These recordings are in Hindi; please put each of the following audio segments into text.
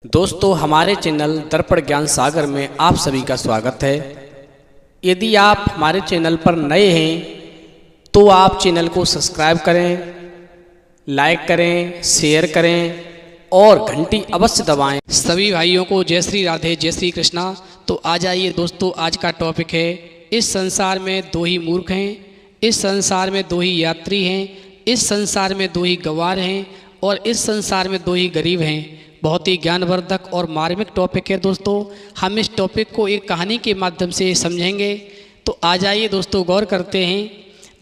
दोस्तों हमारे चैनल दर्पण ज्ञान सागर में आप सभी का स्वागत है। यदि आप हमारे चैनल पर नए हैं तो आप चैनल को सब्सक्राइब करें, लाइक करें, शेयर करें और घंटी अवश्य दबाएं। सभी भाइयों को जय श्री राधे, जय श्री कृष्णा। तो आ जाइए दोस्तों, आज का टॉपिक है इस संसार में दो ही मूर्ख हैं, इस संसार में दो ही यात्री हैं, इस संसार में दो ही गंवार हैं और इस संसार में दो ही गरीब हैं। बहुत ही ज्ञानवर्धक और मार्मिक टॉपिक है दोस्तों। हम इस टॉपिक को एक कहानी के माध्यम से समझेंगे। तो आ जाइए दोस्तों, गौर करते हैं।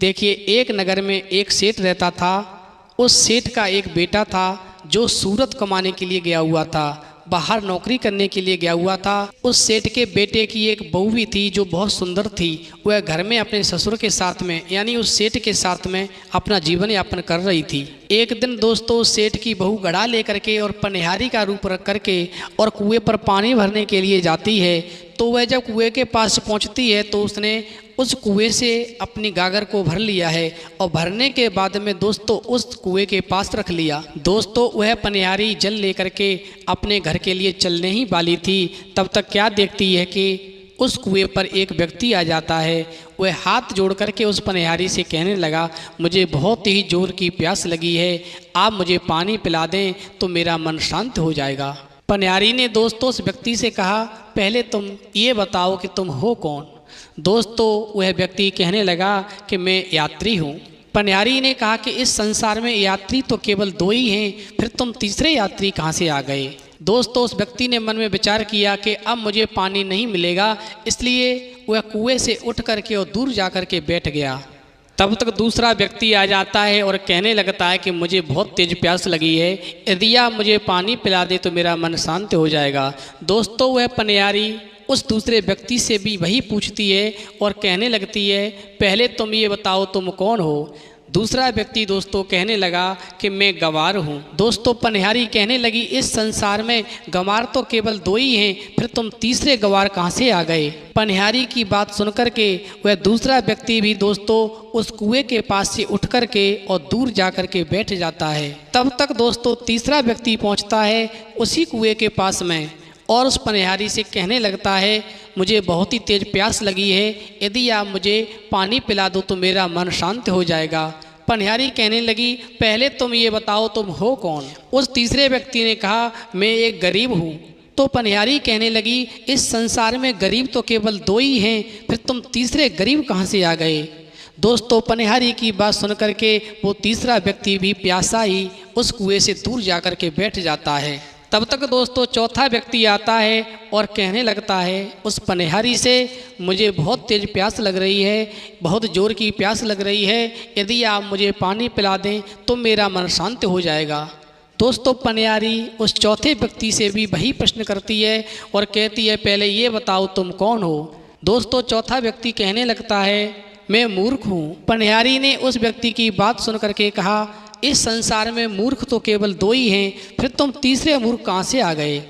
देखिए, एक नगर में एक सेठ रहता था। उस सेठ का एक बेटा था जो सूरत कमाने के लिए गया हुआ था, बाहर नौकरी करने के लिए गया हुआ था। उस सेठ के बेटे की एक बहू भी थी जो बहुत सुंदर थी। वह घर में अपने ससुर के साथ में यानी उस सेठ के साथ में अपना जीवन यापन कर रही थी। एक दिन दोस्तों, सेठ की बहू घड़ा लेकर के और पनिहारी का रूप रख करके और कुएं पर पानी भरने के लिए जाती है। तो वह जब कुएं के पास पहुंचती है तो उसने उस कुएं से अपनी गागर को भर लिया है और भरने के बाद में दोस्तों उस कुएं के पास रख लिया। दोस्तों, वह पनिहारी जल लेकर के अपने घर के लिए चलने ही वाली थी। तब तक क्या देखती है कि उस कुएं पर एक व्यक्ति आ जाता है। वह हाथ जोड़ करके उस पनिहारी से कहने लगा, मुझे बहुत ही जोर की प्यास लगी है, आप मुझे पानी पिला दें तो मेरा मन शांत हो जाएगा। पनिहारी ने दोस्तों उस व्यक्ति से कहा, पहले तुम ये बताओ कि तुम हो कौन। दोस्तों, वह व्यक्ति कहने लगा कि मैं यात्री हूँ। पनिहारी ने कहा कि इस संसार में यात्री तो केवल दो ही हैं, फिर तुम तीसरे यात्री कहाँ से आ गए। दोस्तों, उस व्यक्ति ने मन में विचार किया कि अब मुझे पानी नहीं मिलेगा, इसलिए वह कुएं से उठ करके और दूर जा कर के बैठ गया। तब तक दूसरा व्यक्ति आ जाता है और कहने लगता है कि मुझे बहुत तेज प्यास लगी है, यदि आप मुझे पानी पिला दे तो मेरा मन शांत हो जाएगा। दोस्तों, वह पनिहारी उस दूसरे व्यक्ति से भी वही पूछती है और कहने लगती है, पहले तुम ये बताओ तुम कौन हो। दूसरा व्यक्ति दोस्तों कहने लगा कि मैं गंवार हूँ। दोस्तों, पनिहारी कहने लगी, इस संसार में गंवार तो केवल दो ही हैं, फिर तुम तीसरे गंवार कहाँ से आ गए। पनिहारी की बात सुनकर के वह दूसरा व्यक्ति भी दोस्तों उस कुएं के पास से उठ कर के और दूर जा कर के बैठ जाता है। तब तक दोस्तों तीसरा व्यक्ति पहुँचता है उसी कुएं के पास में और उस पनिहारी से कहने लगता है, मुझे बहुत ही तेज प्यास लगी है, यदि आप मुझे पानी पिला दो तो मेरा मन शांत हो जाएगा। पनिहारी कहने लगी, पहले तुम ये बताओ तुम हो कौन। उस तीसरे व्यक्ति ने कहा, मैं एक गरीब हूँ। तो पनिहारी कहने लगी, इस संसार में गरीब तो केवल दो ही हैं, फिर तुम तीसरे गरीब कहाँ से आ गए। दोस्तों, पनिहारी की बात सुन करके वो तीसरा व्यक्ति भी प्यासा ही उस कुएं से दूर जा कर के बैठ जाता है। तब तक दोस्तों चौथा व्यक्ति आता है और कहने लगता है उस पनिहारी से, मुझे बहुत तेज प्यास लग रही है, बहुत ज़ोर की प्यास लग रही है, यदि आप मुझे पानी पिला दें तो मेरा मन शांत हो जाएगा। दोस्तों, पनिहारी उस चौथे व्यक्ति से भी वही प्रश्न करती है और कहती है, पहले ये बताओ तुम कौन हो। दोस्तों, चौथा व्यक्ति कहने लगता है, मैं मूर्ख हूँ। पनिहारी ने उस व्यक्ति की बात सुन करके कहा, इस संसार में मूर्ख तो केवल दो ही हैं, फिर तुम तीसरे मूर्ख कहाँ से आ गए।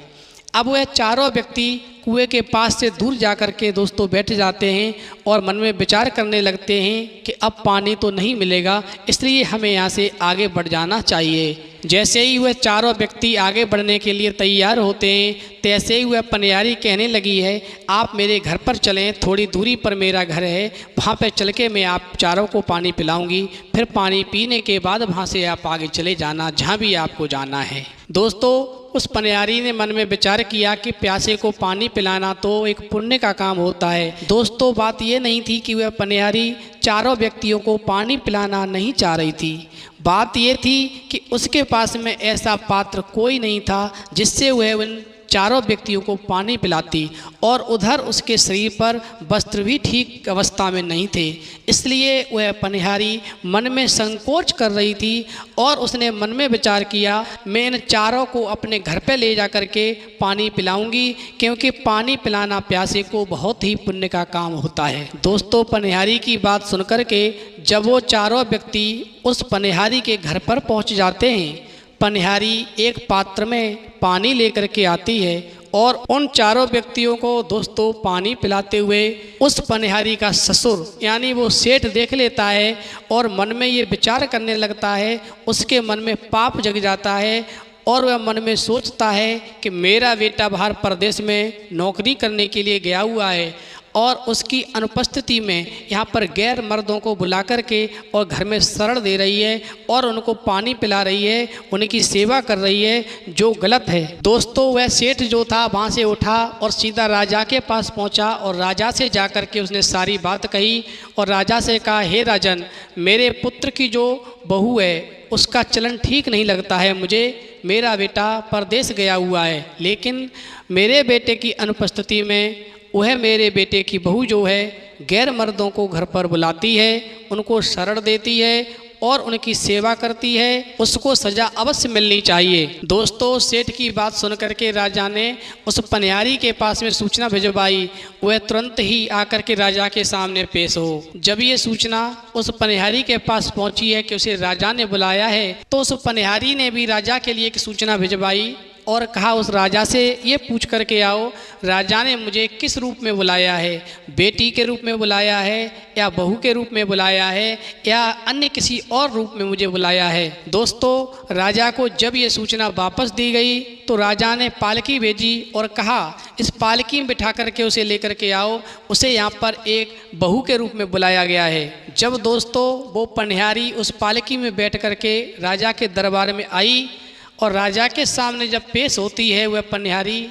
अब वह चारों व्यक्ति कुएं के पास से दूर जा कर के दोस्तों बैठ जाते हैं और मन में विचार करने लगते हैं कि अब पानी तो नहीं मिलेगा, इसलिए हमें यहाँ से आगे बढ़ जाना चाहिए। जैसे ही वह चारों व्यक्ति आगे बढ़ने के लिए तैयार होते हैं, तैसे ही वह पनिहारी कहने लगी है, आप मेरे घर पर चलें, थोड़ी दूरी पर मेरा घर है, वहाँ पर चल के मैं आप चारों को पानी पिलाऊंगी, फिर पानी पीने के बाद वहाँ से आप आगे चले जाना जहाँ भी आपको जाना है। दोस्तों, उस पनिहारी ने मन में विचार किया कि प्यासे को पानी पिलाना तो एक पुण्य का काम होता है। दोस्तों, बात ये नहीं थी कि वह पनिहारी चारों व्यक्तियों को पानी पिलाना नहीं चाह रही थी। बात ये थी कि उसके पास में ऐसा पात्र कोई नहीं था जिससे वह उन चारों व्यक्तियों को पानी पिलाती, और उधर उसके शरीर पर वस्त्र भी ठीक अवस्था में नहीं थे, इसलिए वह पनिहारी मन में संकोच कर रही थी और उसने मन में विचार किया, मैं इन चारों को अपने घर पे ले जा कर के पानी पिलाऊंगी, क्योंकि पानी पिलाना प्यासे को बहुत ही पुण्य का काम होता है। दोस्तों, पनिहारी की बात सुनकर के जब वो चारों व्यक्ति उस पनिहारी के घर पर पहुंच जाते हैं, पनिहारी एक पात्र में पानी लेकर के आती है और उन चारों व्यक्तियों को दोस्तों पानी पिलाते हुए उस पनिहारी का ससुर यानी वो सेठ देख लेता है और मन में ये विचार करने लगता है, उसके मन में पाप जग जाता है और वह मन में सोचता है कि मेरा बेटा बाहर परदेश में नौकरी करने के लिए गया हुआ है और उसकी अनुपस्थिति में यहाँ पर गैर मर्दों को बुला कर के और घर में शरण दे रही है और उनको पानी पिला रही है, उनकी सेवा कर रही है, जो गलत है। दोस्तों, वह सेठ जो था वहाँ से उठा और सीधा राजा के पास पहुँचा और राजा से जा कर के उसने सारी बात कही और राजा से कहा, हे राजन, मेरे पुत्र की जो बहू है उसका चलन ठीक नहीं लगता है मुझे। मेरा बेटा परदेश गया हुआ है, लेकिन मेरे बेटे की अनुपस्थिति में वह मेरे बेटे की बहू जो है गैर मर्दों को घर पर बुलाती है, उनको शरण देती है और उनकी सेवा करती है। उसको सज़ा अवश्य मिलनी चाहिए। दोस्तों, सेठ की बात सुन करके राजा ने उस पनिहारी के पास में सूचना भिजवाई। वह तुरंत ही आकर के राजा के सामने पेश हो। जब ये सूचना उस पनिहारी के पास पहुंची है कि उसे राजा ने बुलाया है, तो उस पनिहारी ने भी राजा के लिए एक सूचना भिजवाई और कहा, उस राजा से ये पूछ कर के आओ, राजा ने मुझे किस रूप में बुलाया है, बेटी के रूप में बुलाया है या बहू के रूप में बुलाया है या अन्य किसी और रूप में मुझे बुलाया है। दोस्तों, राजा को जब ये सूचना वापस दी गई तो राजा ने पालकी भेजी और कहा, इस पालकी में बिठा करके उसे लेकर के आओ, उसे यहाँ पर एक बहू के रूप में बुलाया गया है। जब दोस्तों वो पनिहारी उस पालकी में बैठ करके राजा के दरबार में आई और राजा के सामने जब पेश होती है वह पनिहारी,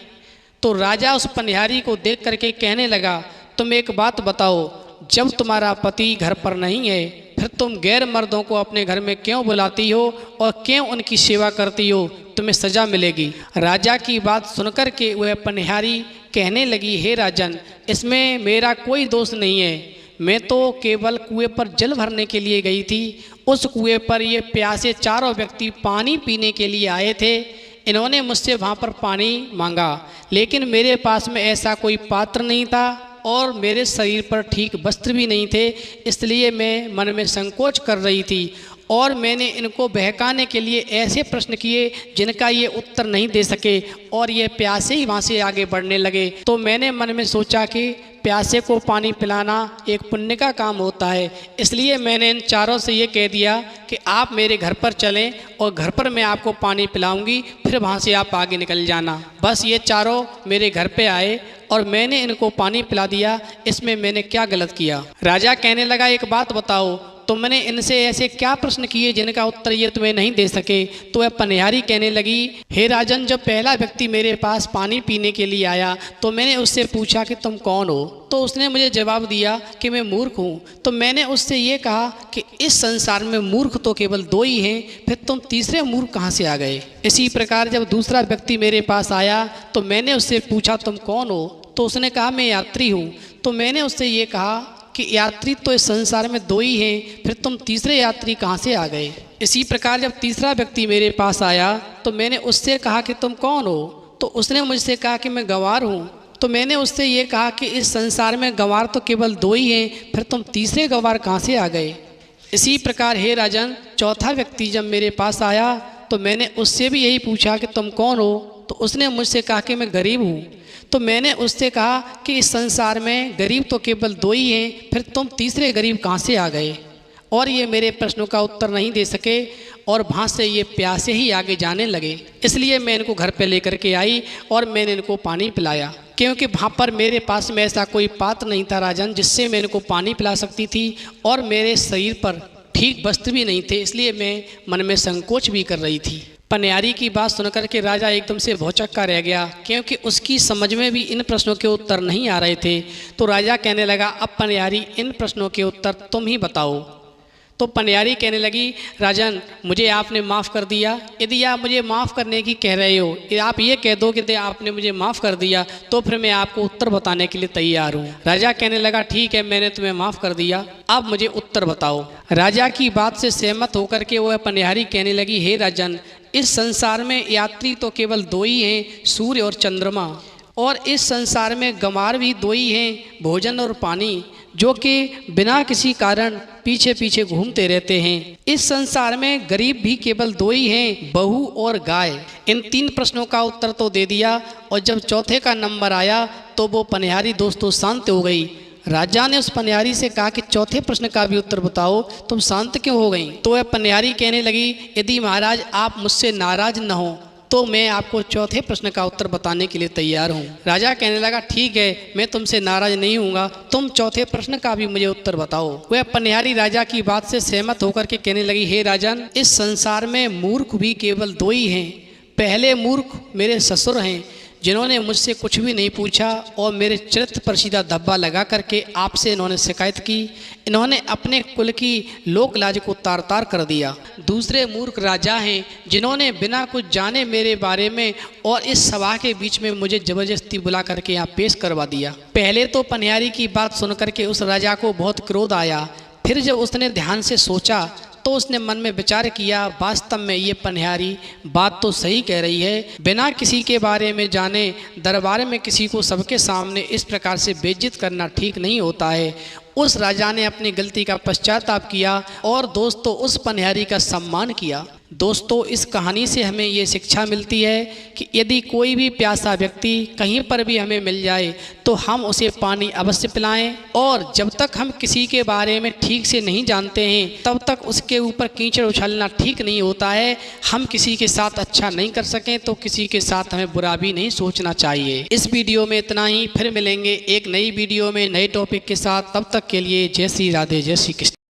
तो राजा उस पनिहारी को देख करके कहने लगा, तुम एक बात बताओ, जब तुम्हारा पति घर पर नहीं है फिर तुम गैर मर्दों को अपने घर में क्यों बुलाती हो और क्यों उनकी सेवा करती हो? तुम्हें सज़ा मिलेगी। राजा की बात सुनकर के वह पनिहारी कहने लगी, हे राजन, इसमें मेरा कोई दोष नहीं है। मैं तो केवल कुएं पर जल भरने के लिए गई थी। उस कुएं पर ये प्यासे चारों व्यक्ति पानी पीने के लिए आए थे। इन्होंने मुझसे वहाँ पर पानी मांगा, लेकिन मेरे पास में ऐसा कोई पात्र नहीं था और मेरे शरीर पर ठीक वस्त्र भी नहीं थे, इसलिए मैं मन में संकोच कर रही थी और मैंने इनको बहकाने के लिए ऐसे प्रश्न किए जिनका ये उत्तर नहीं दे सके और ये प्यासे ही वहाँ से आगे बढ़ने लगे। तो मैंने मन में सोचा कि प्यासे को पानी पिलाना एक पुण्य का काम होता है, इसलिए मैंने इन चारों से ये कह दिया कि आप मेरे घर पर चलें और घर पर मैं आपको पानी पिलाऊंगी, फिर वहाँ से आप आगे निकल जाना। बस ये चारों मेरे घर पे आए और मैंने इनको पानी पिला दिया, इसमें मैंने क्या गलत किया? राजा कहने लगा, एक बात बताओ, तुमने इनसे ऐसे क्या प्रश्न किए जिनका उत्तर ये तुम्हें नहीं दे सके? तो वह पनिहारी कहने लगी, हे राजन, जब पहला व्यक्ति मेरे पास पानी पीने के लिए आया तो मैंने उससे पूछा कि तुम कौन हो? तो उसने मुझे जवाब दिया कि मैं मूर्ख हूँ। तो मैंने उससे ये कहा कि इस संसार में मूर्ख तो केवल दो ही हैं, फिर तुम तीसरे मूर्ख कहाँ से आ गए? इसी प्रकार जब दूसरा व्यक्ति मेरे पास आया तो मैंने उससे पूछा, तुम कौन हो? तो उसने कहा, मैं यात्री हूँ। तो मैंने उससे ये कहा कि यात्री तो इस संसार में दो ही हैं, फिर तुम तीसरे यात्री कहाँ से आ गए? इसी प्रकार जब तीसरा व्यक्ति मेरे पास आया तो मैंने उससे कहा कि तुम कौन हो? तो उसने मुझसे कहा कि मैं गंवार हूँ। तो मैंने उससे ये कहा कि इस संसार में गंवार तो केवल दो ही हैं, फिर तुम तीसरे गंवार कहाँ से आ गए? इसी प्रकार हे राजन, चौथा व्यक्ति जब मेरे पास आया तो मैंने उससे भी यही पूछा कि तुम कौन हो? तो उसने मुझसे कहा कि मैं गरीब हूँ। तो मैंने उससे कहा कि इस संसार में गरीब तो केवल दो ही हैं, फिर तुम तीसरे गरीब कहाँ से आ गए? और ये मेरे प्रश्नों का उत्तर नहीं दे सके और वहाँ से ये प्यासे ही आगे जाने लगे। इसलिए मैं इनको घर पे लेकर के आई और मैंने इनको पानी पिलाया, क्योंकि वहाँ पर मेरे पास में ऐसा कोई पात्र नहीं था राजन जिससे मैं इनको पानी पिला सकती थी और मेरे शरीर पर ठीक वस्त्र भी नहीं थे, इसलिए मैं मन में संकोच भी कर रही थी। पनिहारी की बात सुनकर के राजा एकदम से भौचक्का रह गया, क्योंकि उसकी समझ में भी इन प्रश्नों के उत्तर नहीं आ रहे थे। तो राजा कहने लगा, अब पनिहारी, इन प्रश्नों के उत्तर तुम ही बताओ। तो पनिहारी कहने लगी, राजन, मुझे आपने माफ़ कर दिया। यदि आप मुझे माफ़ करने की कह रहे हो, आप ये कह दो कि आपने मुझे माफ़ कर दिया, तो फिर मैं आपको उत्तर बताने के लिए तैयार हूँ। राजा कहने लगा, ठीक है, मैंने तुम्हें माफ़ कर दिया, अब मुझे उत्तर बताओ। राजा की बात से सहमत होकर के वह पनिहारी कहने लगी, हे राजन, इस संसार में यात्री तो केवल दो ही हैं, सूर्य और चंद्रमा, और इस संसार में गंवार भी दो ही हैं, भोजन और पानी, जो कि बिना किसी कारण पीछे पीछे घूमते रहते हैं। इस संसार में गरीब भी केवल दो ही हैं, बहू और गाय। इन तीन प्रश्नों का उत्तर तो दे दिया और जब चौथे का नंबर आया तो वो पनिहारी दोस्तों शांत हो गई। राजा ने उस पनिहारी से कहा कि चौथे प्रश्न का भी उत्तर बताओ, तुम शांत क्यों हो गई? तो वह पनिहारी कहने लगी, यदि महाराज आप मुझसे नाराज न हो तो मैं आपको चौथे प्रश्न का उत्तर बताने के लिए तैयार हूँ। राजा कहने लगा, ठीक है, मैं तुमसे नाराज नहीं हूँगा, तुम चौथे प्रश्न का भी मुझे उत्तर बताओ। वह पनिहारी राजा की बात से सहमत होकर के कहने लगी, हे राजन, इस संसार में मूर्ख भी केवल दो ही हैं। पहले मूर्ख मेरे ससुर हैं, जिन्होंने मुझसे कुछ भी नहीं पूछा और मेरे चरित्र पर सीधा धब्बा लगा करके आपसे इन्होंने शिकायत की। इन्होंने अपने कुल की लोक लाज को तार तार कर दिया। दूसरे मूर्ख राजा हैं, जिन्होंने बिना कुछ जाने मेरे बारे में और इस सभा के बीच में मुझे जबरदस्ती बुला करके यहाँ पेश करवा दिया। पहले तो पनिहारी की बात सुन करके उस राजा को बहुत क्रोध आया। फिर जब उसने ध्यान से सोचा तो उसने मन में विचार किया, वास्तव में ये पनिहारी बात तो सही कह रही है। बिना किसी के बारे में जाने दरबार में किसी को सबके सामने इस प्रकार से बेइज्जत करना ठीक नहीं होता है। उस राजा ने अपनी गलती का पश्चाताप किया और दोस्तों उस पनिहारी का सम्मान किया। दोस्तों, इस कहानी से हमें ये शिक्षा मिलती है कि यदि कोई भी प्यासा व्यक्ति कहीं पर भी हमें मिल जाए तो हम उसे पानी अवश्य पिलाएं, और जब तक हम किसी के बारे में ठीक से नहीं जानते हैं तब तक उसके ऊपर कीचड़ उछलना ठीक नहीं होता है। हम किसी के साथ अच्छा नहीं कर सकें तो किसी के साथ हमें बुरा भी नहीं सोचना चाहिए। इस वीडियो में इतना ही, फिर मिलेंगे एक नई वीडियो में नए टॉपिक के साथ। तब तक के लिए जय श्री राधे, जय श्री कृष्ण।